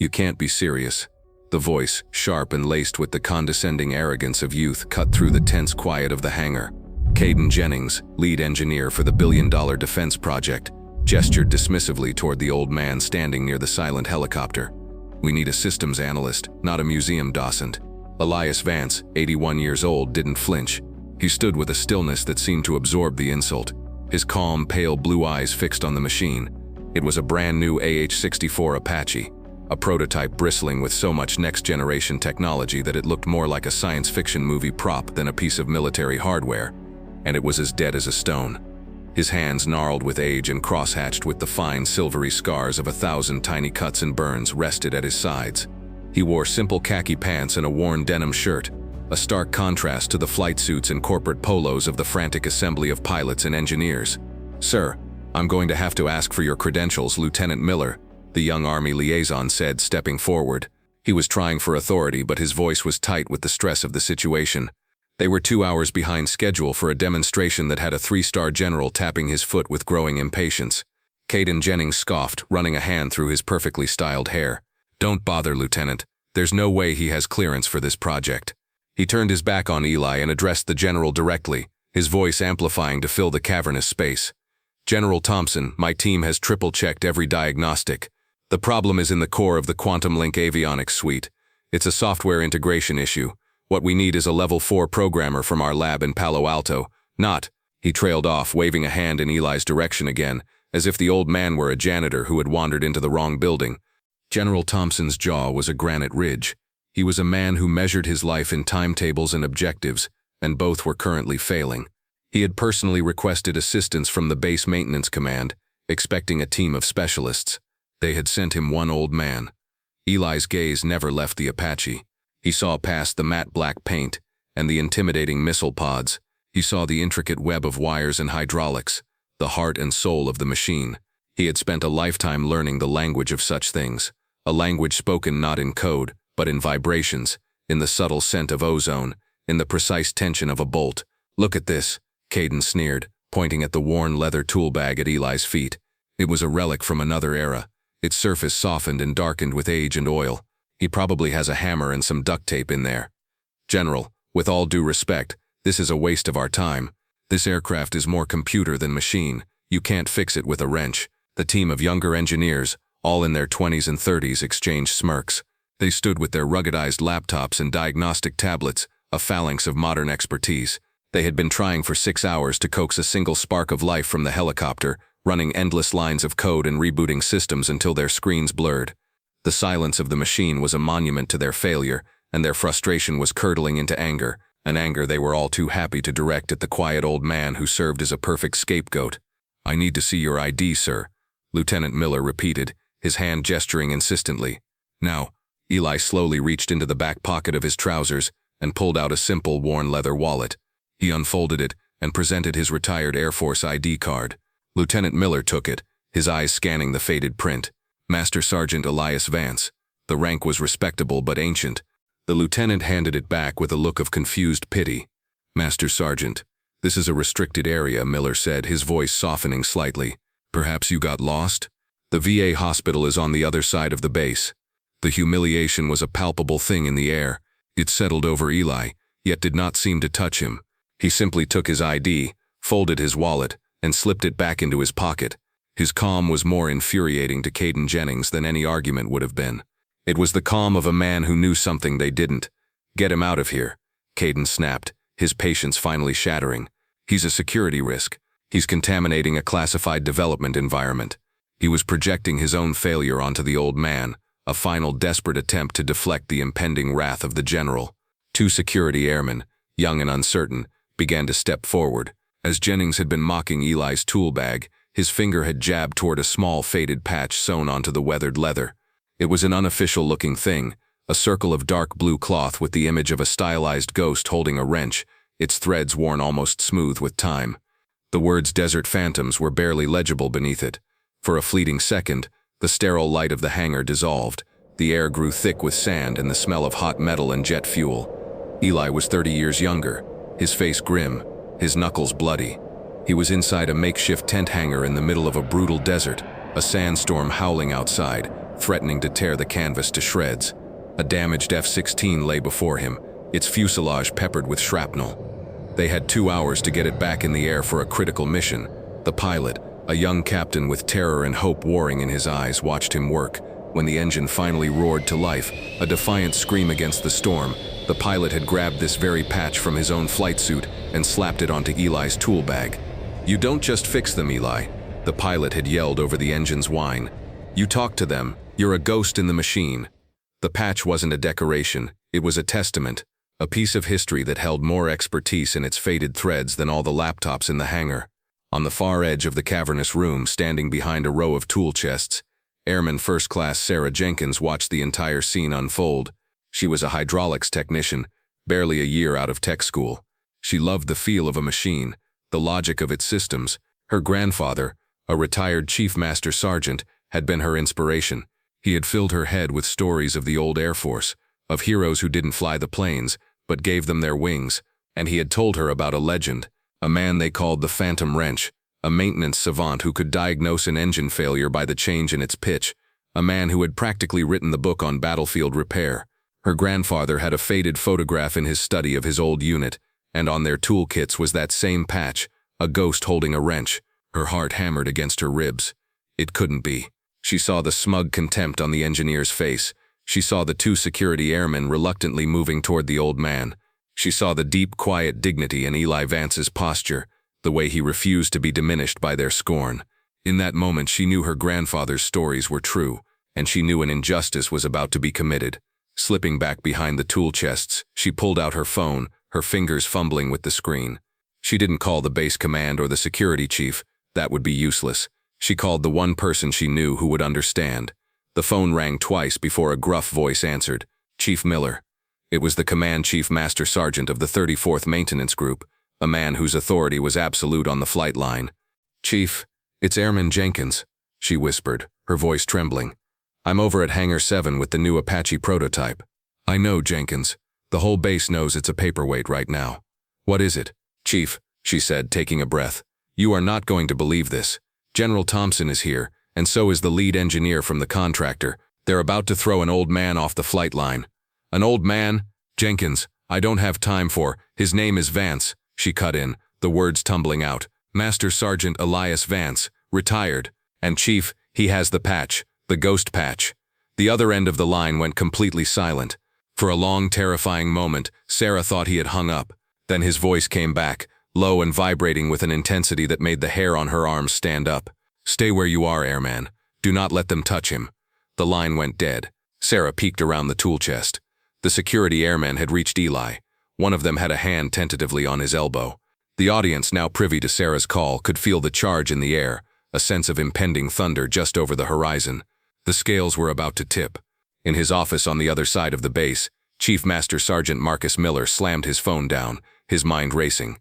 You can't be serious. The voice, sharp and laced with the condescending arrogance of youth, cut through the tense quiet of the hangar. Caden Jennings, lead engineer for the billion-dollar defense project, gestured dismissively toward the old man standing near the silent helicopter. We need a systems analyst, not a museum docent. Elias Vance, 81 years old, didn't flinch. He stood with a stillness that seemed to absorb the insult, his calm, pale blue eyes fixed on the machine. It was a brand new AH-64 Apache, a prototype bristling with so much next-generation technology that it looked more like a science fiction movie prop than a piece of military hardware, and it was as dead as a stone. His hands, gnarled with age and crosshatched with the fine silvery scars of 1,000 tiny cuts and burns, rested at his sides. He wore simple khaki pants and a worn denim shirt, a stark contrast to the flight suits and corporate polos of the frantic assembly of pilots and engineers. "Sir, I'm going to have to ask for your credentials, Lieutenant Miller," the young Army liaison said, stepping forward. He was trying for authority, but his voice was tight with the stress of the situation. They were 2 hours behind schedule for a demonstration that had a 3-star general tapping his foot with growing impatience. Caden Jennings scoffed, running a hand through his perfectly styled hair. "Don't bother, Lieutenant. There's no way he has clearance for this project." He turned his back on Eli and addressed the general directly, his voice amplifying to fill the cavernous space. "General Thompson, my team has triple-checked every diagnostic. The problem is in the core of the Quantum Link avionics suite. It's a software integration issue. What we need is a level 4 programmer from our lab in Palo Alto, not—" He trailed off, waving a hand in Eli's direction again, as if the old man were a janitor who had wandered into the wrong building. General Thompson's jaw was a granite ridge. He was a man who measured his life in timetables and objectives, and both were currently failing. He had personally requested assistance from the Base Maintenance Command, expecting a team of specialists. They had sent him one old man. Eli's gaze never left the Apache. He saw past the matte black paint and the intimidating missile pods. He saw the intricate web of wires and hydraulics, the heart and soul of the machine. He had spent a lifetime learning the language of such things, a language spoken not in code, but in vibrations, in the subtle scent of ozone, in the precise tension of a bolt. "Look at this," Caden sneered, pointing at the worn leather tool bag at Eli's feet. It was a relic from another era, its surface softened and darkened with age and oil. "He probably has a hammer and some duct tape in there." "General, with all due respect, this is a waste of our time. This aircraft is more computer than machine. You can't fix it with a wrench." The team of younger engineers, all in their 20s and 30s, exchanged smirks. They stood with their ruggedized laptops and diagnostic tablets, a phalanx of modern expertise. They had been trying for 6 hours to coax a single spark of life from the helicopter, running endless lines of code and rebooting systems until their screens blurred. The silence of the machine was a monument to their failure, and their frustration was curdling into anger, an anger they were all too happy to direct at the quiet old man who served as a perfect scapegoat. "I need to see your ID, sir," Lieutenant Miller repeated, his hand gesturing insistently. "Now." Eli slowly reached into the back pocket of his trousers and pulled out a simple, worn leather wallet. He unfolded it and presented his retired Air Force ID card. Lieutenant Miller took it, his eyes scanning the faded print. Master Sergeant Elias Vance. The rank was respectable but ancient. The lieutenant handed it back with a look of confused pity. "Master Sergeant, this is a restricted area," Miller said, his voice softening slightly. "Perhaps you got lost? The VA hospital is on the other side of the base." The humiliation was a palpable thing in the air. It settled over Eli, yet did not seem to touch him. He simply took his ID, folded his wallet, and slipped it back into his pocket. His calm was more infuriating to Caden Jennings than any argument would have been. It was the calm of a man who knew something they didn't. "Get him out of here," Caden snapped, his patience finally shattering. "He's a security risk. He's contaminating a classified development environment." He was projecting his own failure onto the old man, a final desperate attempt to deflect the impending wrath of the general. 2 security airmen, young and uncertain, began to step forward. As Jennings had been mocking Eli's tool bag, his finger had jabbed toward a small faded patch sewn onto the weathered leather. It was an unofficial-looking thing, a circle of dark blue cloth with the image of a stylized ghost holding a wrench, its threads worn almost smooth with time. The words "Desert Phantoms" were barely legible beneath it. For a fleeting second, the sterile light of the hangar dissolved. The air grew thick with sand and the smell of hot metal and jet fuel. Eli was 30 years younger, his face grim, his knuckles bloody. He was inside a makeshift tent hangar in the middle of a brutal desert, a sandstorm howling outside, threatening to tear the canvas to shreds. A damaged F-16 lay before him, its fuselage peppered with shrapnel. They had 2 hours to get it back in the air for a critical mission. The pilot, a young captain with terror and hope warring in his eyes, watched him work. When the engine finally roared to life, a defiant scream against the storm, the pilot had grabbed this very patch from his own flight suit and slapped it onto Eli's tool bag. "You don't just fix them, Eli," the pilot had yelled over the engine's whine. "You talk to them. You're a ghost in the machine." The patch wasn't a decoration, it was a testament, a piece of history that held more expertise in its faded threads than all the laptops in the hangar. On the far edge of the cavernous room, standing behind a row of tool chests, Airman First Class Sarah Jenkins watched the entire scene unfold. She was a hydraulics technician, barely a year out of tech school. She loved the feel of a machine, the logic of its systems. Her grandfather, a retired Chief Master Sergeant, had been her inspiration. He had filled her head with stories of the old Air Force, of heroes who didn't fly the planes, but gave them their wings. And he had told her about a legend, a man they called the Phantom Wrench, a maintenance savant who could diagnose an engine failure by the change in its pitch, a man who had practically written the book on battlefield repair. Her grandfather had a faded photograph in his study of his old unit, and on their toolkits was that same patch, a ghost holding a wrench. Her heart hammered against her ribs. It couldn't be. She saw the smug contempt on the engineer's face. She saw the 2 security airmen reluctantly moving toward the old man. She saw the deep, quiet dignity in Eli Vance's posture, the way he refused to be diminished by their scorn. In that moment she knew her grandfather's stories were true, and she knew an injustice was about to be committed. Slipping back behind the tool chests, she pulled out her phone, her fingers fumbling with the screen. She didn't call the base command or the security chief. That would be useless. She called the one person she knew who would understand. The phone rang twice before a gruff voice answered. Chief Miller. It was the Command Chief Master Sergeant of the 34th Maintenance Group, a man whose authority was absolute on the flight line. "Chief, it's Airman Jenkins," she whispered, her voice trembling. "I'm over at Hangar 7 with the new Apache prototype." "I know, Jenkins. The whole base knows it's a paperweight right now." "What is it?" "Chief," she said, taking a breath. "You are not going to believe this. General Thompson is here, and so is the lead engineer from the contractor. They're about to throw an old man off the flight line." "An old man? Jenkins, I don't have time for. His name is Vance," she cut in, the words tumbling out. "Master Sergeant Elias Vance, retired. And Chief, he has the patch, the ghost patch." The other end of the line went completely silent. For a long, terrifying moment, Sarah thought he had hung up. Then his voice came back, low and vibrating with an intensity that made the hair on her arms stand up. "Stay where you are, airman. Do not let them touch him." The line went dead. Sarah peeked around the tool chest. The security airmen had reached Eli. One of them had a hand tentatively on his elbow. The audience, now privy to Sarah's call, could feel the charge in the air, a sense of impending thunder just over the horizon. The scales were about to tip. In his office on the other side of the base, Chief Master Sergeant Marcus Miller slammed his phone down, his mind racing.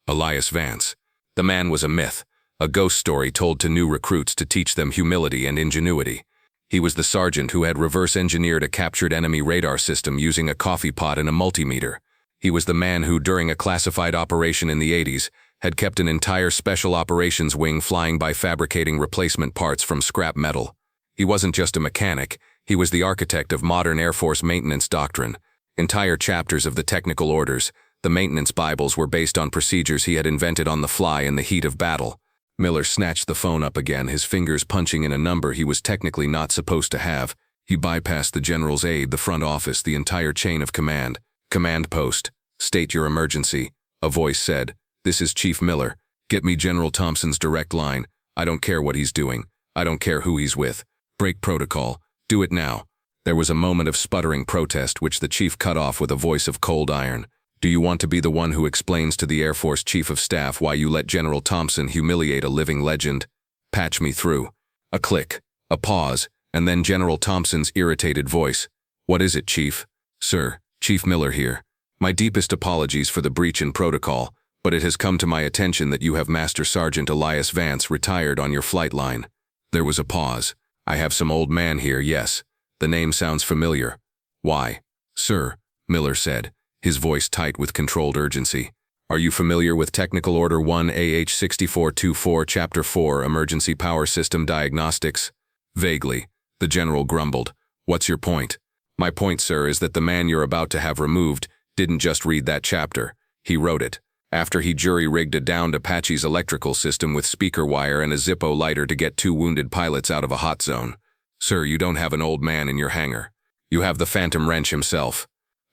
Elias Vance. The man was a myth, a ghost story told to new recruits to teach them humility and ingenuity. He was the sergeant who had reverse-engineered a captured enemy radar system using a coffee pot and a multimeter. He was the man who, during a classified operation in the 80s, had kept an entire special operations wing flying by fabricating replacement parts from scrap metal. He wasn't just a mechanic, he was the architect of modern Air Force maintenance doctrine. Entire chapters of the technical orders, the maintenance Bibles, were based on procedures he had invented on the fly in the heat of battle. Miller snatched the phone up again, his fingers punching in a number he was technically not supposed to have. He bypassed the general's aide, the front office, the entire chain of command. "Command post. State your emergency," a voice said. "This is Chief Miller. Get me General Thompson's direct line. I don't care what he's doing. I don't care who he's with. Break protocol. Do it now." There was a moment of sputtering protest which the chief cut off with a voice of cold iron. "Do you want to be the one who explains to the Air Force Chief of Staff why you let General Thompson humiliate a living legend? Patch me through." A click, a pause, and then General Thompson's irritated voice. "What is it, Chief?" "Sir, Chief Miller here. My deepest apologies for the breach in protocol, but it has come to my attention that you have Master Sergeant Elias Vance retired on your flight line." There was a pause. "I have some old man here, yes. The name sounds familiar." "Why?" "Sir," Miller said, his voice tight with controlled urgency. "Are you familiar with Technical Order 1AH6424 Chapter 4 Emergency Power System Diagnostics?" "Vaguely." The general grumbled. "What's your point?" "My point, sir, is that the man you're about to have removed didn't just read that chapter. He wrote it. After he jury-rigged a downed Apache's electrical system with speaker wire and a Zippo lighter to get 2 wounded pilots out of a hot zone. Sir, you don't have an old man in your hangar. You have the Phantom Wrench himself."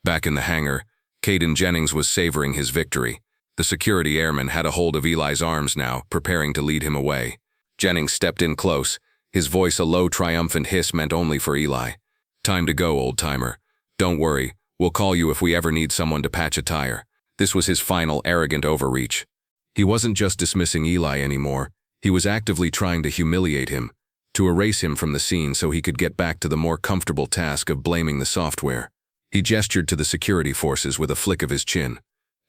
Back in the hangar, Caden Jennings was savoring his victory. The security airman had a hold of Eli's arms now, preparing to lead him away. Jennings stepped in close. His voice a low, triumphant hiss meant only for Eli. "Time to go, old-timer. Don't worry, we'll call you if we ever need someone to patch a tire." This was his final arrogant overreach. He wasn't just dismissing Eli anymore. He was actively trying to humiliate him, to erase him from the scene so he could get back to the more comfortable task of blaming the software. He gestured to the security forces with a flick of his chin.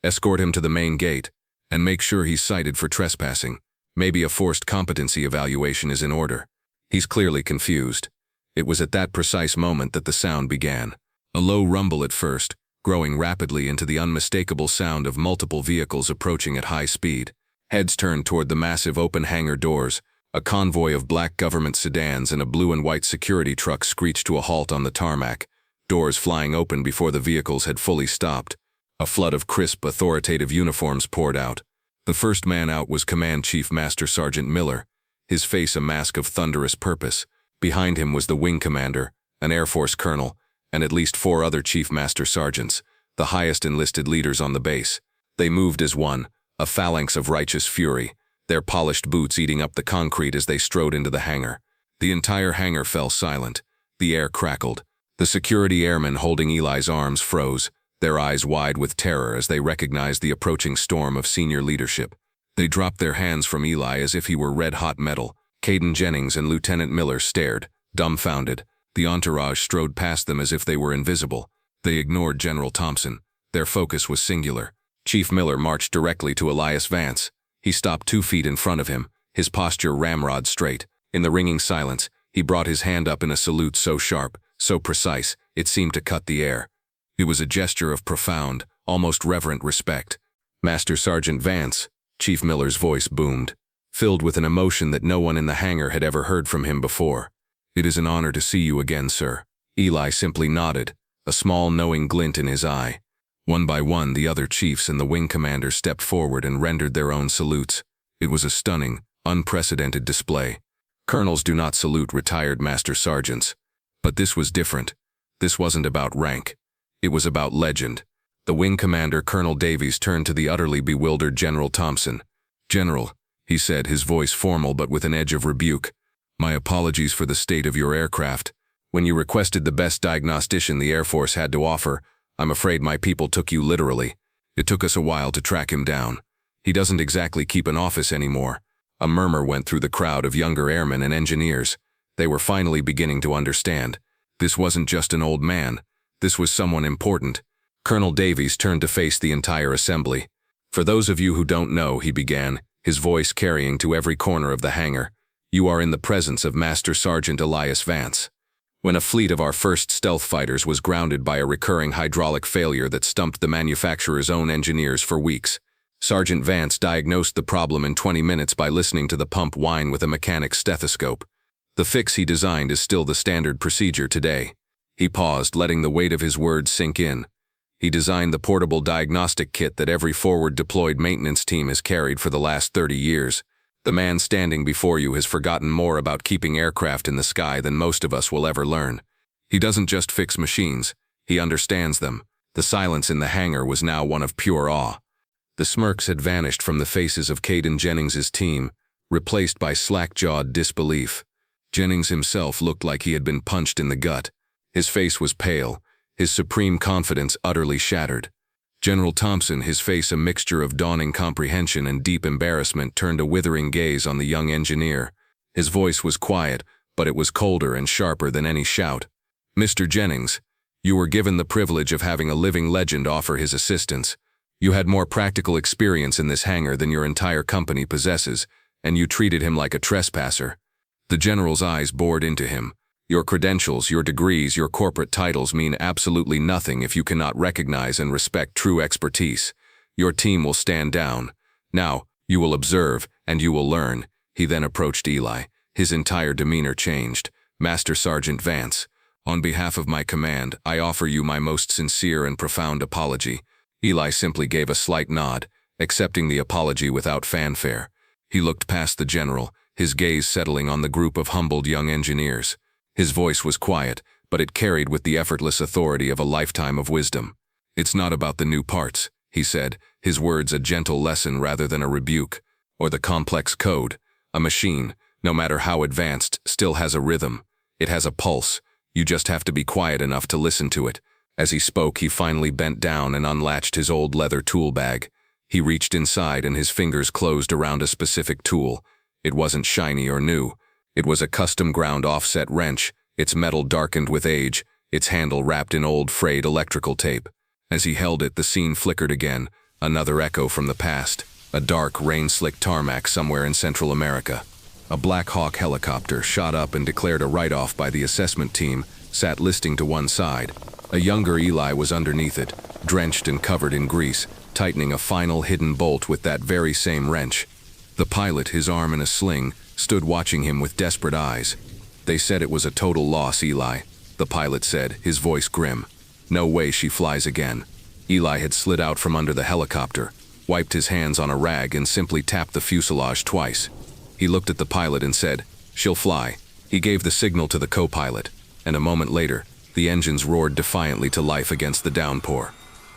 "Escort him to the main gate, and make sure he's cited for trespassing. Maybe a forced competency evaluation is in order." He's clearly confused. It was at that precise moment that the sound began. A low rumble at first, growing rapidly into the unmistakable sound of multiple vehicles approaching at high speed. Heads turned toward the massive open hangar doors. A convoy of black government sedans and a blue and white security truck screeched to a halt on the tarmac, doors flying open before the vehicles had fully stopped. A flood of crisp, authoritative uniforms poured out. The first man out was Command Chief Master Sergeant Miller, his face a mask of thunderous purpose. Behind him was the wing commander, an Air Force colonel, and at least 4 other Chief Master Sergeants, the highest enlisted leaders on the base. They moved as one, a phalanx of righteous fury, their polished boots eating up the concrete as they strode into the hangar. The entire hangar fell silent. The air crackled. The security airmen holding Eli's arms froze, their eyes wide with terror as they recognized the approaching storm of senior leadership. They dropped their hands from Eli as if he were red-hot metal. Caden Jennings and Lieutenant Miller stared, dumbfounded. The entourage strode past them as if they were invisible. They ignored General Thompson. Their focus was singular. Chief Miller marched directly to Elias Vance. He stopped 2 feet in front of him, his posture ramrod straight. In the ringing silence, he brought his hand up in a salute so sharp, so precise, it seemed to cut the air. It was a gesture of profound, almost reverent respect. "Master Sergeant Vance," Chief Miller's voice boomed, filled with an emotion that no one in the hangar had ever heard from him before. "It is an honor to see you again, sir." Eli simply nodded, a small knowing glint in his eye. One by one, the other chiefs and the wing commander stepped forward and rendered their own salutes. It was a stunning, unprecedented display. Colonels do not salute retired master sergeants. But this was different. This wasn't about rank. It was about legend. The wing commander, Colonel Davies, turned to the utterly bewildered General Thompson. "General," he said, his voice formal but with an edge of rebuke, "my apologies for the state of your aircraft. When you requested the best diagnostician the Air Force had to offer, I'm afraid my people took you literally. It took us a while to track him down. He doesn't exactly keep an office anymore." A murmur went through the crowd of younger airmen and engineers. They were finally beginning to understand. This wasn't just an old man. This was someone important. Colonel Davies turned to face the entire assembly. "For those of you who don't know," he began, his voice carrying to every corner of the hangar, "you are in the presence of Master Sergeant Elias Vance. When a fleet of our first stealth fighters was grounded by a recurring hydraulic failure that stumped the manufacturer's own engineers for weeks, Sergeant Vance diagnosed the problem in 20 minutes by listening to the pump whine with a mechanic's stethoscope. The fix he designed is still the standard procedure today." He paused, letting the weight of his words sink in. "He designed the portable diagnostic kit that every forward-deployed maintenance team has carried for the last 30 years. The man standing before you has forgotten more about keeping aircraft in the sky than most of us will ever learn. He doesn't just fix machines, he understands them." The silence in the hangar was now one of pure awe. The smirks had vanished from the faces of Caden Jennings's team, replaced by slack-jawed disbelief. Jennings himself looked like he had been punched in the gut. His face was pale, his supreme confidence utterly shattered. General Thompson, his face a mixture of dawning comprehension and deep embarrassment, turned a withering gaze on the young engineer. His voice was quiet, but it was colder and sharper than any shout. "Mr. Jennings, you were given the privilege of having a living legend offer his assistance. You had more practical experience in this hangar than your entire company possesses, and you treated him like a trespasser." The general's eyes bored into him. "Your credentials, your degrees, your corporate titles mean absolutely nothing if you cannot recognize and respect true expertise. Your team will stand down. Now, you will observe, and you will learn." He then approached Eli. His entire demeanor changed. Master Sergeant Vance, on behalf of my command, I offer you my most sincere and profound apology. Eli simply gave a slight nod, accepting the apology without fanfare. He looked past the general, his gaze settling on the group of humbled young engineers. His voice was quiet, but it carried with the effortless authority of a lifetime of wisdom. It's not about the new parts, he said, his words a gentle lesson rather than a rebuke, or the complex code. A machine, no matter how advanced, still has a rhythm. It has a pulse. You just have to be quiet enough to listen to it. As he spoke, he finally bent down and unlatched his old leather tool bag. He reached inside and his fingers closed around a specific tool. It wasn't shiny or new. It was a custom-ground offset wrench, its metal darkened with age, its handle wrapped in old frayed electrical tape. As he held it, the scene flickered again, another echo from the past, a dark, rain-slicked tarmac somewhere in Central America. A Black Hawk helicopter shot up and declared a write-off by the assessment team, sat listing to one side. A younger Eli was underneath it, drenched and covered in grease, tightening a final hidden bolt with that very same wrench. The pilot, his arm in a sling, stood watching him with desperate eyes. They said it was a total loss, Eli, the pilot said, his voice grim. No way she flies again. Eli had slid out from under the helicopter, wiped his hands on a rag and simply tapped the fuselage twice. He looked at the pilot and said, "She'll fly." He gave the signal to the co-pilot, and a moment later, the engines roared defiantly to life against the downpour.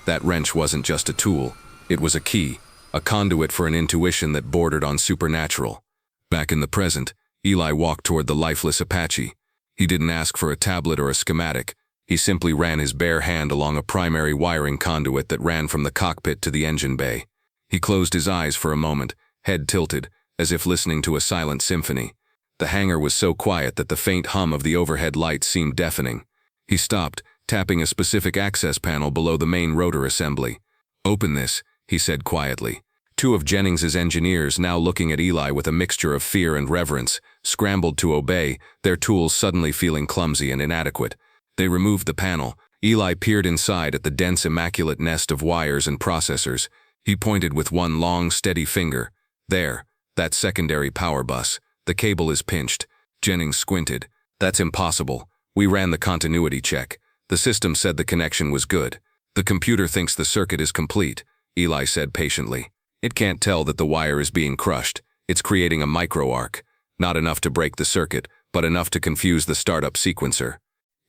That wrench wasn't just a tool, it was a key, a conduit for an intuition that bordered on supernatural. Back in the present, Eli walked toward the lifeless Apache. He didn't ask for a tablet or a schematic. He simply ran his bare hand along a primary wiring conduit that ran from the cockpit to the engine bay. He closed his eyes for a moment, head tilted, as if listening to a silent symphony. The hangar was so quiet that the faint hum of the overhead lights seemed deafening. He stopped, tapping a specific access panel below the main rotor assembly. "Open this," he said quietly. Two of Jennings's engineers, now looking at Eli with a mixture of fear and reverence, scrambled to obey, their tools suddenly feeling clumsy and inadequate. They removed the panel. Eli peered inside at the dense, immaculate nest of wires and processors. He pointed with one long, steady finger. "There. That secondary power bus. The cable is pinched." Jennings squinted. "That's impossible. We ran the continuity check. The system said the connection was good. The computer thinks the circuit is complete," Eli said patiently. "It can't tell that the wire is being crushed. It's creating a microarc. Not enough to break the circuit, but enough to confuse the startup sequencer.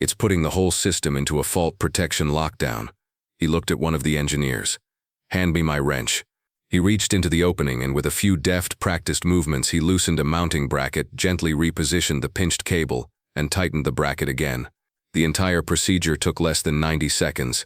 It's putting the whole system into a fault protection lockdown." He looked at one of the engineers. "Hand me my wrench." He reached into the opening and with a few deft, practiced movements he loosened a mounting bracket, gently repositioned the pinched cable, and tightened the bracket again. The entire procedure took less than 90 seconds.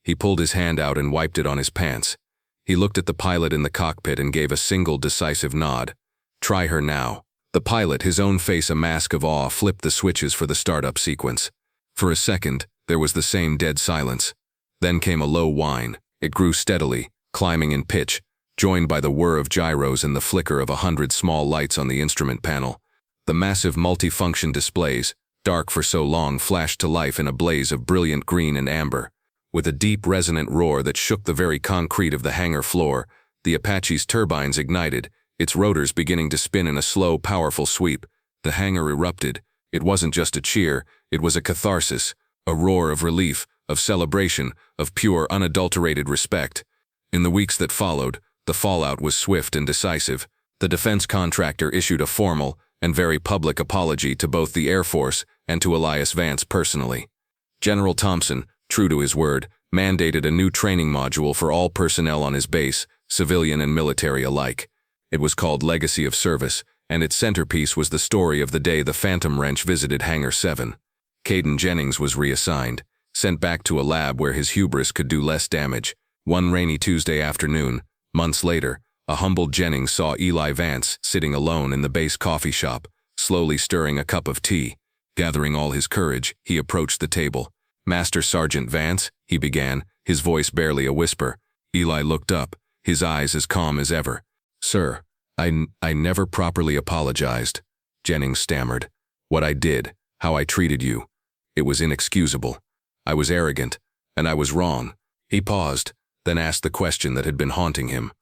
He pulled his hand out and wiped it on his pants. He looked at the pilot in the cockpit and gave a single decisive nod. "Try her now." The pilot, his own face a mask of awe, flipped the switches for the startup sequence. For a second, there was the same dead silence. Then came a low whine. It grew steadily, climbing in pitch, joined by the whir of gyros and the flicker of 100 small lights on the instrument panel. The massive multifunction displays, dark for so long, flashed to life in a blaze of brilliant green and amber. With a deep, resonant roar that shook the very concrete of the hangar floor, the Apache's turbines ignited, its rotors beginning to spin in a slow, powerful sweep. The hangar erupted. It wasn't just a cheer, it was a catharsis, a roar of relief, of celebration, of pure, unadulterated respect. In the weeks that followed, the fallout was swift and decisive. The defense contractor issued a formal and very public apology to both the Air Force and to Elias Vance personally. General Thompson, true to his word, mandated a new training module for all personnel on his base, civilian and military alike. It was called Legacy of Service, and its centerpiece was the story of the day the Phantom Wrench visited Hangar 7. Caden Jennings was reassigned, sent back to a lab where his hubris could do less damage. One rainy Tuesday afternoon, months later, a humbled Jennings saw Eli Vance sitting alone in the base coffee shop, slowly stirring a cup of tea. Gathering all his courage, he approached the table. "Master Sergeant Vance," he began, his voice barely a whisper. Eli looked up, his eyes as calm as ever. "Sir, I never properly apologized," Jennings stammered. "What I did, how I treated you, it was inexcusable. I was arrogant, and I was wrong." He paused, then asked the question that had been haunting him.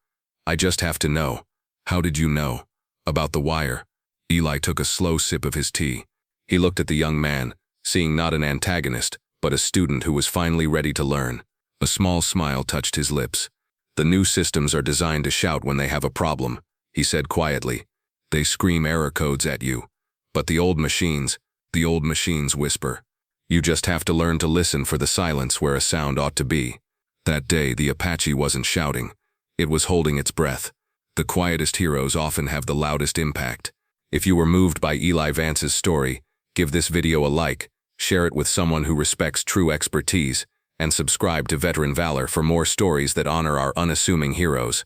"I just have to know. How did you know? About the wire?" Eli took a slow sip of his tea. He looked at the young man, seeing not an antagonist, but a student who was finally ready to learn. A small smile touched his lips. "The new systems are designed to shout when they have a problem," he said quietly. "They scream error codes at you. But the old machines whisper. You just have to learn to listen for the silence where a sound ought to be." That day, the Apache wasn't shouting. It was holding its breath. The quietest heroes often have the loudest impact. If you were moved by Eli Vance's story, give this video a like, share it with someone who respects true expertise, and subscribe to Veteran Valor for more stories that honor our unassuming heroes.